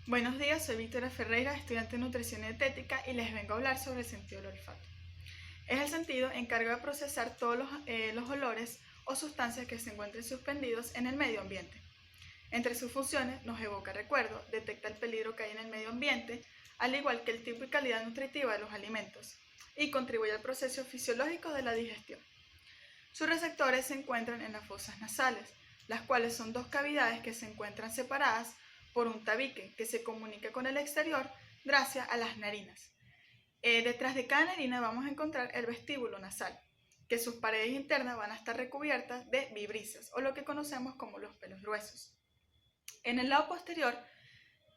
Buenos días, soy Victoria Ferreira, estudiante de Nutrición y Dietética y les vengo a hablar sobre el sentido del olfato. Es el sentido encargado de procesar todos los olores o sustancias que se encuentren suspendidos en el medio ambiente. Entre sus funciones nos evoca recuerdo, detecta el peligro que hay en el medio ambiente, al igual que el tipo y calidad nutritiva de los alimentos, y contribuye al proceso fisiológico de la digestión. Sus receptores se encuentran en las fosas nasales, las cuales son dos cavidades que se encuentran separadas por un tabique que se comunica con el exterior gracias a las narinas. Detrás de cada narina vamos a encontrar el vestíbulo nasal, que sus paredes internas van a estar recubiertas de vibrisas, o lo que conocemos como los pelos gruesos. En el lado posterior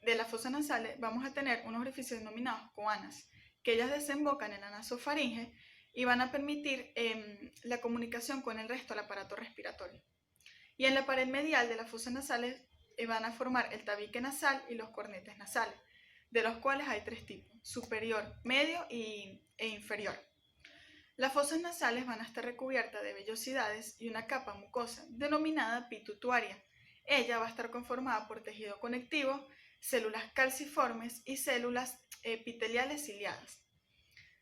de las fosas nasales vamos a tener unos orificios denominados coanas, que ellas desembocan en la nasofaringe y van a permitir la comunicación con el resto del aparato respiratorio. Y en la pared medial de las fosas nasales van a formar el tabique nasal y los cornetes nasales, de los cuales hay tres tipos: superior, medio e inferior. Las fosas nasales van a estar recubiertas de vellosidades y una capa mucosa denominada pituitaria. Ella va a estar conformada por tejido conectivo, células calciformes y células epiteliales ciliadas.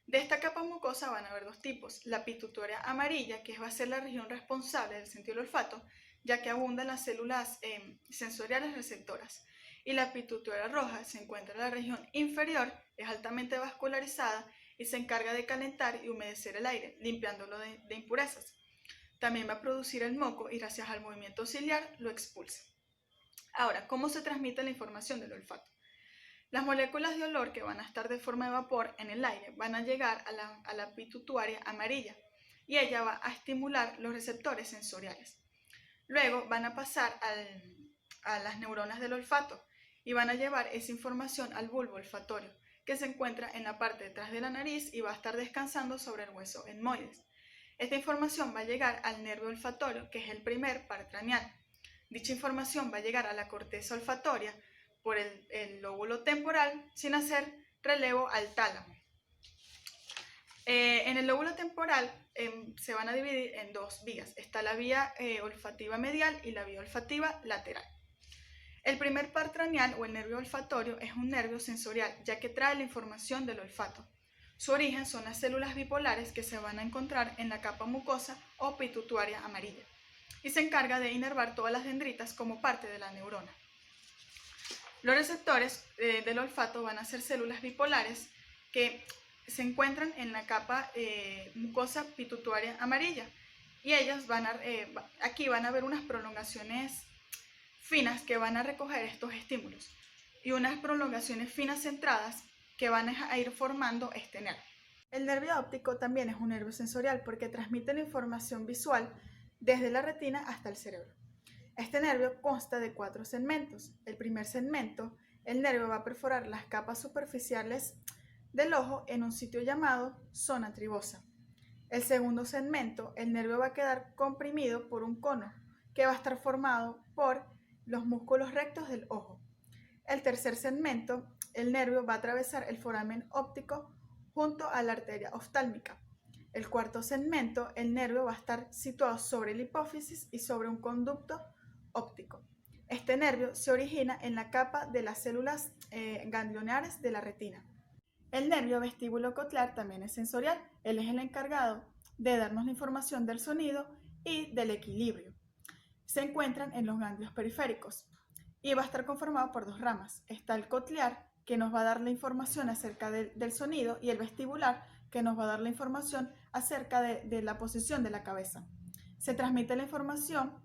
De esta capa mucosa van a haber dos tipos: la pituitaria amarilla, que va a ser la región responsable del sentido del olfato, ya que abundan las células sensoriales receptoras, y la pituitaria roja se encuentra en la región inferior, es altamente vascularizada y se encarga de calentar y humedecer el aire, limpiándolo de impurezas. También va a producir el moco y gracias al movimiento ciliar lo expulsa. Ahora, ¿cómo se transmite la información del olfato? Las moléculas de olor que van a estar de forma de vapor en el aire van a llegar a la pituitaria amarilla y ella va a estimular los receptores sensoriales. Luego van a pasar a las neuronas del olfato y van a llevar esa información al bulbo olfatorio, que se encuentra en la parte detrás de la nariz y va a estar descansando sobre el hueso etmoides. Esta información va a llegar al nervio olfatorio, que es el primer par craneal. Dicha información va a llegar a la corteza olfatoria por el lóbulo temporal, sin hacer relevo al tálamo. En el lóbulo temporal se van a dividir en dos vías. Está la vía olfativa medial y la vía olfativa lateral. El primer par craneal o el nervio olfatorio es un nervio sensorial, ya que trae la información del olfato. Su origen son las células bipolares que se van a encontrar en la capa mucosa o pituitaria amarilla, y se encarga de inervar todas las dendritas como parte de la neurona. Los receptores del olfato van a ser células bipolares que se encuentran en la capa mucosa pituitaria amarilla, y ellas aquí van a haber unas prolongaciones finas que van a recoger estos estímulos y unas prolongaciones finas centradas que van a ir formando este nervio. El nervio óptico también es un nervio sensorial porque transmite la información visual desde la retina hasta el cerebro. Este nervio consta de 4 segmentos. El primer segmento, el nervio va a perforar las capas superficiales del ojo en un sitio llamado zona tribosa. El segundo segmento, el nervio va a quedar comprimido por un cono que va a estar formado por los músculos rectos del ojo. El tercer segmento, el nervio va a atravesar el foramen óptico junto a la arteria oftálmica. El cuarto segmento, el nervio va a estar situado sobre la hipófisis y sobre un conducto óptico. Este nervio se origina en la capa de las células ganglionares de la retina. El nervio vestíbulo coclear también es sensorial. Él es el encargado de darnos la información del sonido y del equilibrio. Se encuentran en los ganglios periféricos y va a estar conformado por dos ramas. Está el coclear, que nos va a dar la información acerca del sonido, y el vestibular, que nos va a dar la información acerca de la posición de la cabeza. Se transmite la información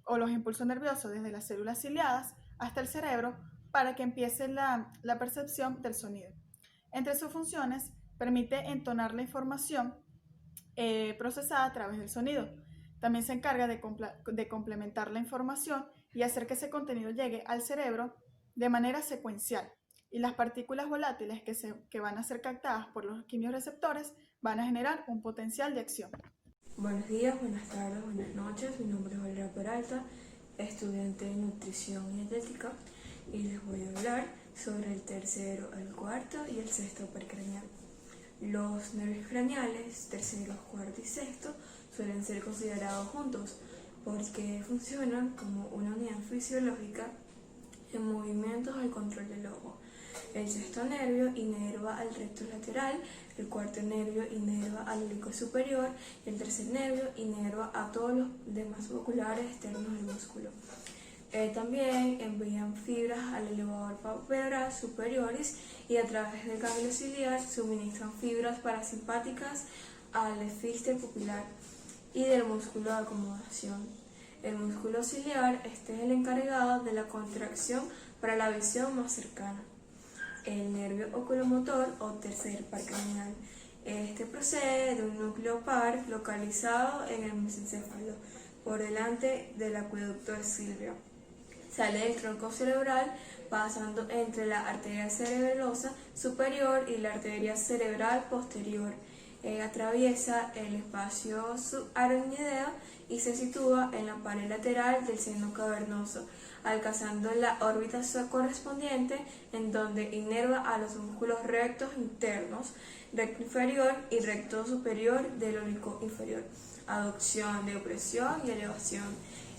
o los impulsos nerviosos desde las células ciliadas hasta el cerebro para que empiece la percepción del sonido. Entre sus funciones, permite entonar la información procesada a través del sonido. También se encarga de complementar la información y hacer que ese contenido llegue al cerebro de manera secuencial. Y las partículas volátiles que van a ser captadas por los quimiorreceptores van a generar un potencial de acción. Buenos días, buenas tardes, buenas noches. Mi nombre es Valeria Peralta, estudiante de Nutrición y Dietética, y les voy a hablar sobre el tercero, el cuarto y el sexto par craneal. Los nervios craneales, tercero, cuarto y sexto, suelen ser considerados juntos porque funcionan como una unidad fisiológica en movimientos al control del ojo. El sexto nervio inerva al recto lateral, el cuarto nervio inerva al oblicuo superior y el tercer nervio inerva a todos los demás oculares externos del músculo. También envían fibras al elevador palpebral superiores y a través del ganglio ciliar suministran fibras parasimpáticas al esfínter pupilar y del músculo de acomodación. El músculo ciliar es el encargado de la contracción para la visión más cercana. El nervio oculomotor o tercer par craneal. Este procede de un núcleo par localizado en el mesencéfalo, por delante del acueducto de Silvia. Sale del tronco cerebral pasando entre la arteria cerebelosa superior y la arteria cerebral posterior. Atraviesa el espacio subaracnoideo y se sitúa en la pared lateral del seno cavernoso, alcanzando la órbita correspondiente, en donde inerva a los músculos rectos internos, recto inferior y recto superior del oblicuo inferior, aducción, depresión y elevación,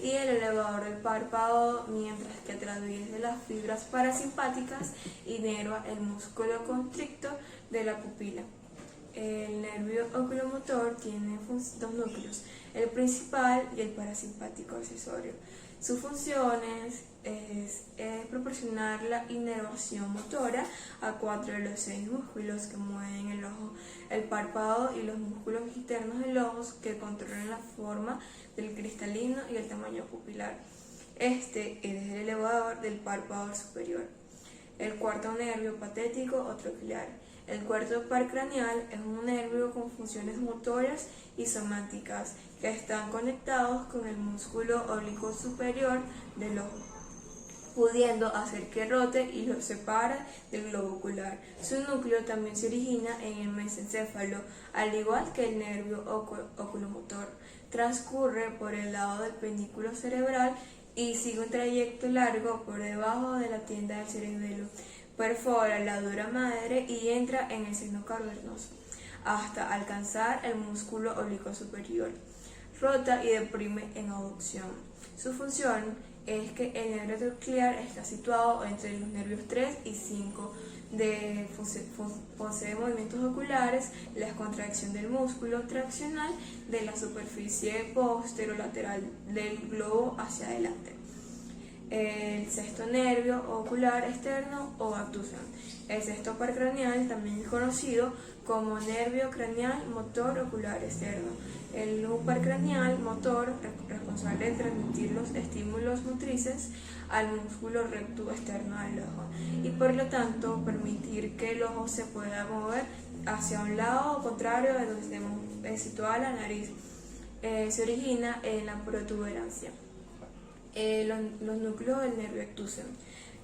y el elevador del párpado, mientras que a través de las fibras parasimpáticas inerva el músculo constricto de la pupila. El nervio oculomotor tiene dos núcleos, el principal y el parasimpático accesorio. Sus funciones es proporcionar la inervación motora a 4 de los 6 músculos que mueven el ojo, el párpado y los músculos internos del ojo que controlan la forma del cristalino y el tamaño pupilar. Este es el elevador del párpado superior. El cuarto nervio patético o troquear. El cuarto par craneal es un nervio con funciones motoras y somáticas que están conectados con el músculo oblicuo superior del ojo, pudiendo hacer que rote y lo separe del globo ocular. Su núcleo también se origina en el mesencéfalo, al igual que el nervio oculomotor. Transcurre por el lado del pedúnculo cerebral y sigue un trayecto largo por debajo de la tienda del cerebelo. Perfora la dura madre y entra en el seno cavernoso hasta alcanzar el músculo oblicuo superior. Rota y deprime en aducción. Su función es que el nervio troquear está situado entre los nervios 3 y 5. Posee movimientos oculares, la contracción del músculo traccional de la superficie posterolateral del globo hacia adelante. El sexto nervio ocular externo o abducción. El sexto par craneal también es conocido como nervio craneal motor ocular externo. El par craneal motor responsable de transmitir los estímulos motrices al músculo recto externo del ojo y por lo tanto permitir que el ojo se pueda mover hacia un lado contrario de donde esté situada la nariz. Se origina en la protuberancia. Los núcleos del nervio abducen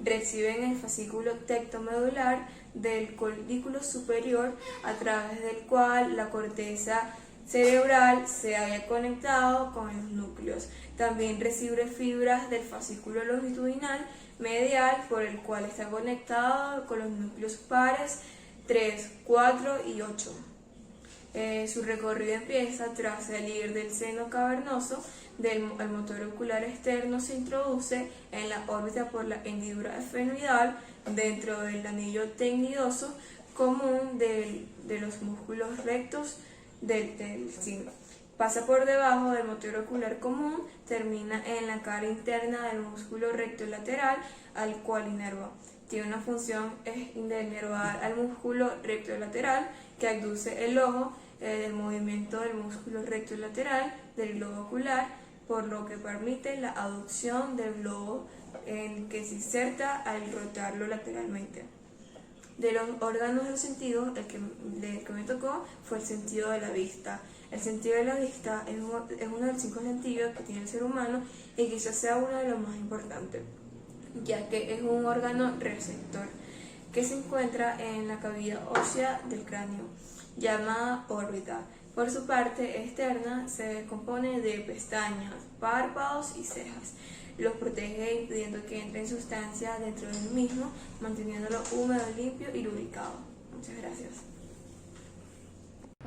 reciben el fascículo tectomedular del colículo superior, a través del cual la corteza cerebral se haya conectado con los núcleos. También recibe fibras del fascículo longitudinal medial, por el cual está conectado con los núcleos pares 3, 4 y 8. Su recorrido empieza tras salir del seno cavernoso. El motor ocular externo se introduce en la órbita por la hendidura esfenoidal dentro del anillo tecnidoso común de los músculos rectos del signo. Pasa por debajo del motor ocular común, termina en la cara interna del músculo recto lateral al cual inerva. Tiene una función de inervar al músculo recto lateral que abduce el ojo del movimiento del músculo recto lateral del globo ocular, por lo que permite la aducción del globo en que se inserta al rotarlo lateralmente. De los órganos de los sentidos, el que me tocó fue el sentido de la vista. El sentido de la vista es uno de los 5 sentidos que tiene el ser humano y quizás sea uno de los más importantes, ya que es un órgano receptor que se encuentra en la cavidad ósea del cráneo, llamada órbita. Por su parte externa se compone de pestañas, párpados y cejas. Los protege impidiendo que entren sustancias dentro del mismo, manteniéndolo húmedo, limpio y lubricado. Muchas gracias.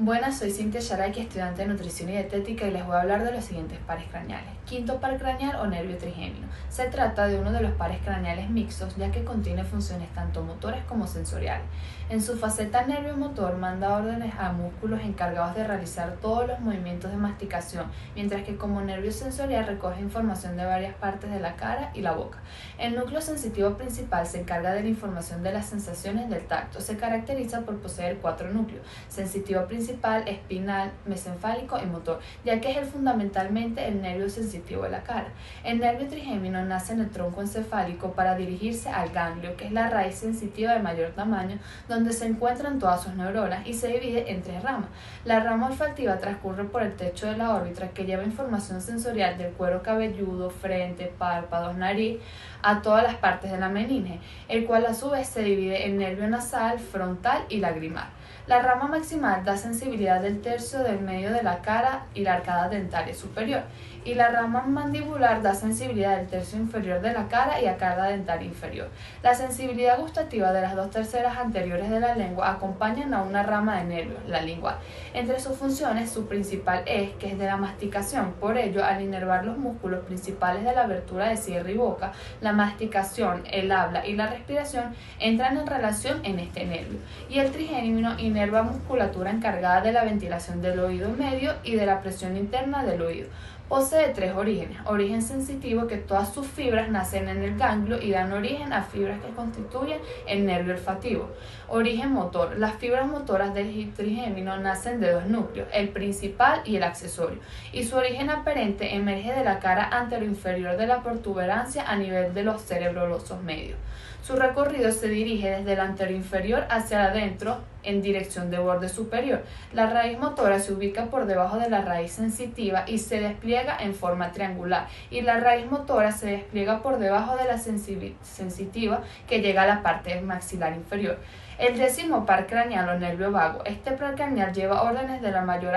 Buenas, soy Cintia Yaraki, estudiante de Nutrición y Dietética, y les voy a hablar de los siguientes pares craneales. Quinto par craneal o nervio trigémino. Se trata de uno de los pares craneales mixtos, ya que contiene funciones tanto motoras como sensoriales. En su faceta nervio-motor manda órdenes a músculos encargados de realizar todos los movimientos de masticación, mientras que como nervio sensorial recoge información de varias partes de la cara y la boca. El núcleo sensitivo principal se encarga de la información de las sensaciones del tacto. Se caracteriza por poseer 4 núcleos: sensitivo principal, espinal, mesencéfalico y motor, ya que es fundamentalmente el nervio sensitivo de la cara. El nervio trigémino nace en el tronco encefálico para dirigirse al ganglio, que es la raíz sensitiva de mayor tamaño, donde se encuentran todas sus neuronas, y se divide en 3 ramas. La rama olfativa transcurre por el techo de la órbita, que lleva información sensorial del cuero cabelludo, frente, párpados, nariz, a todas las partes de la meninge, el cual a su vez se divide en nervio nasal, frontal y lagrimal. La rama maximal da sensibilidad del tercio del medio de la cara y la arcada dentaria superior, y la rama mandibular da sensibilidad del tercio inferior de la cara y arcada dentaria inferior. La sensibilidad gustativa de las 2/3 anteriores de la lengua acompañan a una rama de nervios, la lingual. Entre sus funciones, su principal es que es de la masticación. Por ello, al inervar los músculos principales de la abertura de cierre y boca, la masticación, el habla y la respiración entran en relación en este nervio. Y el trigémino inerva musculatura encargada de la ventilación del oído medio y de la presión interna del oído. Posee 3 orígenes: origen sensitivo, que todas sus fibras nacen en el ganglio y dan origen a fibras que constituyen el nervio olfativo. Origen motor. Las fibras motoras del trigémino nacen de 2 núcleos, el principal y el accesorio, y su origen aparente emerge de la cara anteroinferior de la protuberancia a nivel de los cerebrosos medios. Su recorrido se dirige desde el anteroinferior hacia adentro en dirección de borde superior. La raíz motora se ubica por debajo de la raíz sensitiva y se despliega en forma triangular, y la raíz motora se despliega por debajo de la sensitiva, que llega a la parte maxilar inferior. El 10º par craneal o nervio vago. Este par craneal lleva órdenes de la mayor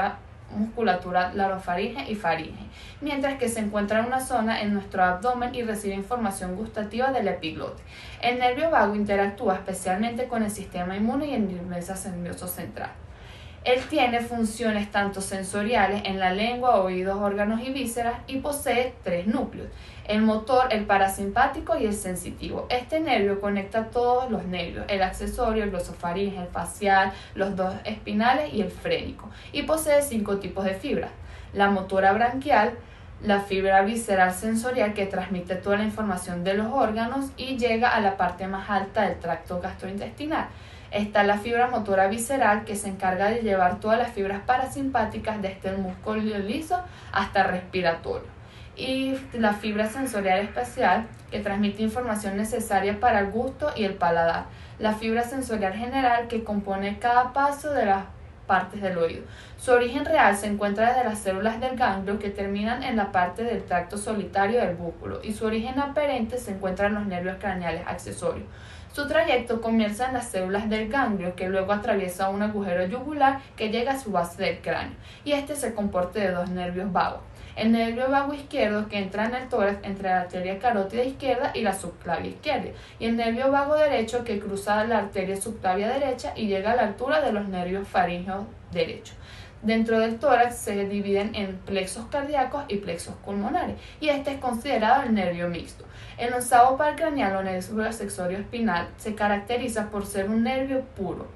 musculatura larofaringe y faringe, mientras que se encuentra en una zona en nuestro abdomen y recibe información gustativa del epiglote. El nervio vago interactúa especialmente con el sistema inmune y el nervio nervioso central. Él tiene funciones tanto sensoriales en la lengua, oídos, órganos y vísceras, y posee 3 núcleos: el motor, el parasimpático y el sensitivo. Este nervio conecta todos los nervios: el accesorio, el glosofaringe, el facial, los 2 espinales y el frénico, y posee 5 tipos de fibras: la motora branquial, la fibra visceral sensorial, que transmite toda la información de los órganos y llega a la parte más alta del tracto gastrointestinal. Está la fibra motora visceral, que se encarga de llevar todas las fibras parasimpáticas desde el músculo liso hasta el respiratorio. Y la fibra sensorial espacial, que transmite información necesaria para el gusto y el paladar. La fibra sensorial general, que compone cada paso de las partes del oído. Su origen real se encuentra desde las células del ganglio, que terminan en la parte del tracto solitario del músculo, y su origen aparente se encuentra en los nervios craneales accesorios. Su trayecto comienza en las células del ganglio, que luego atraviesa un agujero yugular que llega a su base del cráneo, y este se comporta de 2 nervios vagos: el nervio vago izquierdo, que entra en el tórax entre la arteria carótida izquierda y la subclavia izquierda, y el nervio vago derecho, que cruza la arteria subclavia derecha y llega a la altura de los nervios faríngeos derechos. Dentro del tórax se dividen en plexos cardíacos y plexos pulmonares, y este es considerado el nervio mixto. El 11º par craneal o nervio accesorio espinal se caracteriza por ser un nervio puro.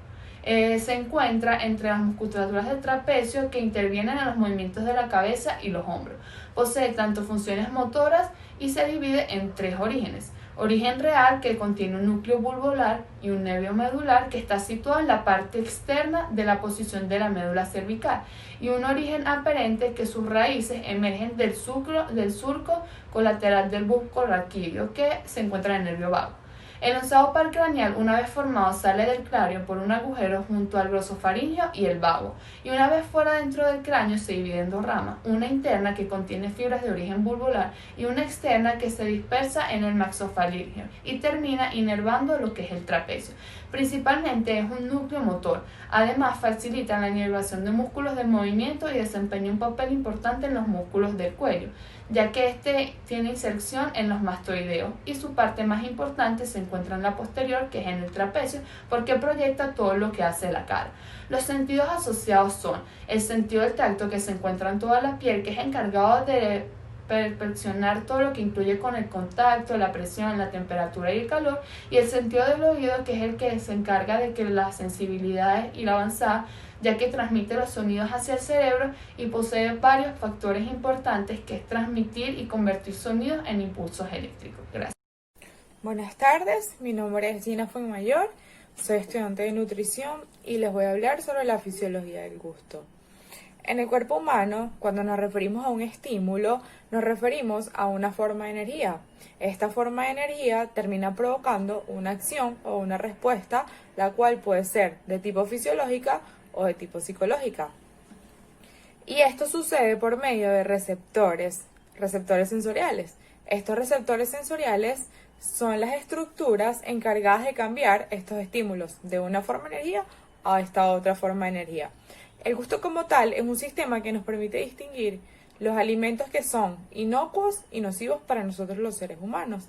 Se encuentra entre las musculaturas del trapecio, que intervienen en los movimientos de la cabeza y los hombros. Posee tanto funciones motoras y se divide en 3 orígenes: origen real, que contiene un núcleo bulbolar y un nervio medular, que está situado en la parte externa de la posición de la médula cervical, y un origen aparente, que sus raíces emergen del surco colateral del bulbo raquídeo, que se encuentra en el nervio vago. El 11º par craneal, una vez formado, sale del cráneo por un agujero junto al glosofaringeo y el vago, y una vez fuera dentro del cráneo se divide en 2 ramas: una interna, que contiene fibras de origen bulbolar, y una externa, que se dispersa en el maxofaringeo y termina inervando lo que es el trapecio. Principalmente es un núcleo motor. Además, facilita la inervación de músculos del movimiento y desempeña un papel importante en los músculos del cuello, ya que este tiene inserción en los mastoideos y su parte más importante se encuentra en la posterior, que es en el trapecio, porque proyecta todo lo que hace la cara. Los sentidos asociados son el sentido del tacto, que se encuentra en toda la piel, que es encargado de percepcionar todo lo que incluye con el contacto, la presión, la temperatura y el calor, y el sentido del oído, que es el que se encarga de que las sensibilidades y la avanzada, ya que transmite los sonidos hacia el cerebro y posee varios factores importantes, que es transmitir y convertir sonidos en impulsos eléctricos. Gracias. Buenas tardes, mi nombre es Gina Fuenmayor, soy estudiante de nutrición y les voy a hablar sobre la fisiología del gusto. En el cuerpo humano, cuando nos referimos a un estímulo, nos referimos a una forma de energía. Esta forma de energía termina provocando una acción o una respuesta, la cual puede ser de tipo fisiológica o de tipo psicológica. Y esto sucede por medio de receptores sensoriales. Estos receptores sensoriales son las estructuras encargadas de cambiar estos estímulos de una forma de energía a esta otra forma de energía. El gusto como tal es un sistema que nos permite distinguir los alimentos que son inocuos y nocivos para nosotros los seres humanos.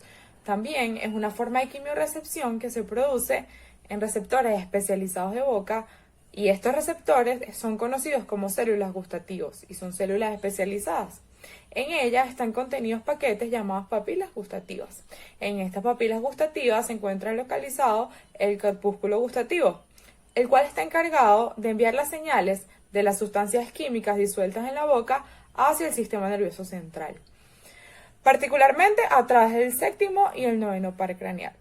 También es una forma de quimiorrecepción que se produce en receptores especializados de boca, y estos receptores son conocidos como células gustativos y son células especializadas. En ellas están contenidos paquetes llamados papilas gustativas. En estas papilas gustativas se encuentra localizado el corpúsculo gustativo, el cual está encargado de enviar las señales de las sustancias químicas disueltas en la boca hacia el sistema nervioso central, particularmente a través del séptimo y el noveno par craneal.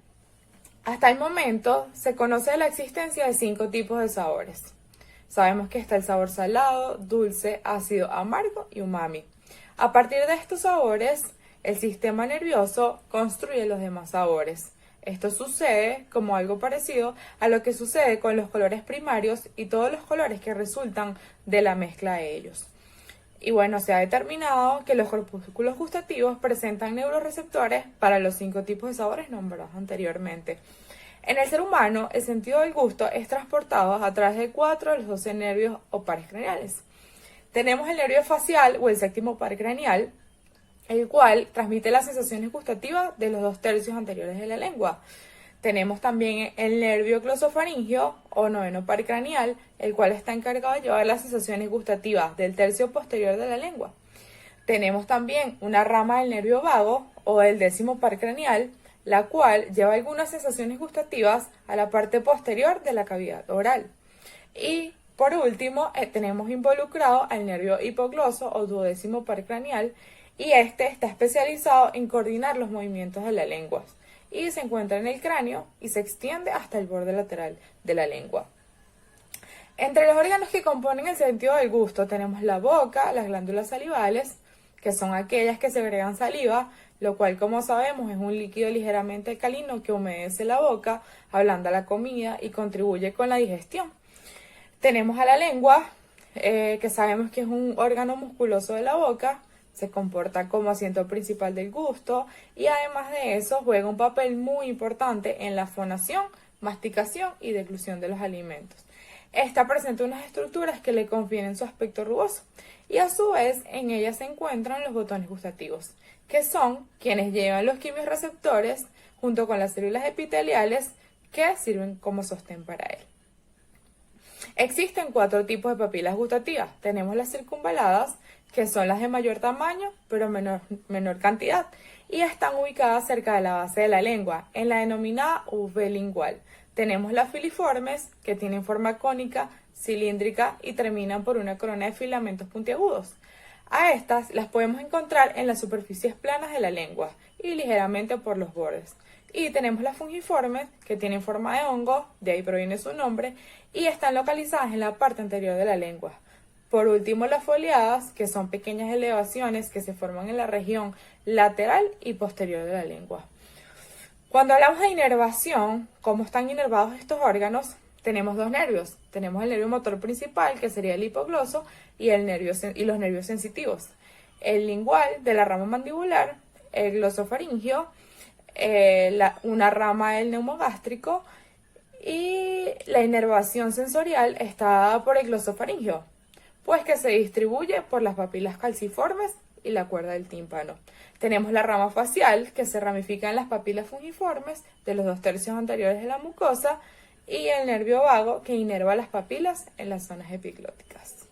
Hasta el momento se conoce la existencia de 5 tipos de sabores. Sabemos que está el sabor salado, dulce, ácido, amargo y umami. A partir de estos sabores, el sistema nervioso construye los demás sabores. Esto sucede como algo parecido a lo que sucede con los colores primarios y todos los colores que resultan de la mezcla de ellos. Y bueno, se ha determinado que los corpúsculos gustativos presentan neuroreceptores para los 5 tipos de sabores nombrados anteriormente. En el ser humano, el sentido del gusto es transportado a través de 4 de los 12 nervios o pares craneales. Tenemos el nervio facial o el séptimo par craneal, el cual transmite las sensaciones gustativas de los 2/3 anteriores de la lengua. Tenemos también el nervio glosofaringeo o noveno par craneal, el cual está encargado de llevar las sensaciones gustativas del tercio posterior de la lengua. Tenemos también una rama del nervio vago o el 10º par craneal, la cual lleva algunas sensaciones gustativas a la parte posterior de la cavidad oral. Y por último, tenemos involucrado al nervio hipogloso o 12º par craneal, y este está especializado en coordinar los movimientos de la lengua y se encuentra en el cráneo y se extiende hasta el borde lateral de la lengua. Entre los órganos que componen el sentido del gusto tenemos la boca, las glándulas salivales, que son aquellas que segregan saliva, lo cual, como sabemos, es un líquido ligeramente alcalino que humedece la boca, ablanda la comida y contribuye con la digestión. Tenemos a la lengua, que sabemos que es un órgano musculoso de la boca, se comporta como asiento principal del gusto y además de eso juega un papel muy importante en la fonación, masticación y deglución de los alimentos. Esta presenta unas estructuras que le confieren su aspecto rugoso y a su vez en ella se encuentran los botones gustativos, que son quienes llevan los quimiorreceptores junto con las células epiteliales que sirven como sostén para él. Existen 4 tipos de papilas gustativas. Tenemos las circunvaladas, que son las de mayor tamaño pero menor cantidad y están ubicadas cerca de la base de la lengua, en la denominada V lingual. Tenemos las filiformes, que tienen forma cónica, cilíndrica y terminan por una corona de filamentos puntiagudos. A estas las podemos encontrar en las superficies planas de la lengua y ligeramente por los bordes. Y tenemos las fungiformes, que tienen forma de hongo, de ahí proviene su nombre, y están localizadas en la parte anterior de la lengua. Por último, las foliadas, que son pequeñas elevaciones que se forman en la región lateral y posterior de la lengua. Cuando hablamos de inervación, cómo están inervados estos órganos, tenemos 2 nervios. Tenemos el nervio motor principal, que sería el hipogloso, y los nervios sensitivos. El lingual, de la rama mandibular, el glosofaringeo, una rama del neumogástrico, Y la inervación sensorial está dada por el glosofaringio, pues que se distribuye por las papilas calciformes y la cuerda del tímpano. Tenemos la rama facial, que se ramifica en las papilas fungiformes de los 2/3 anteriores de la mucosa, y el nervio vago, que inerva las papilas en las zonas epiglóticas.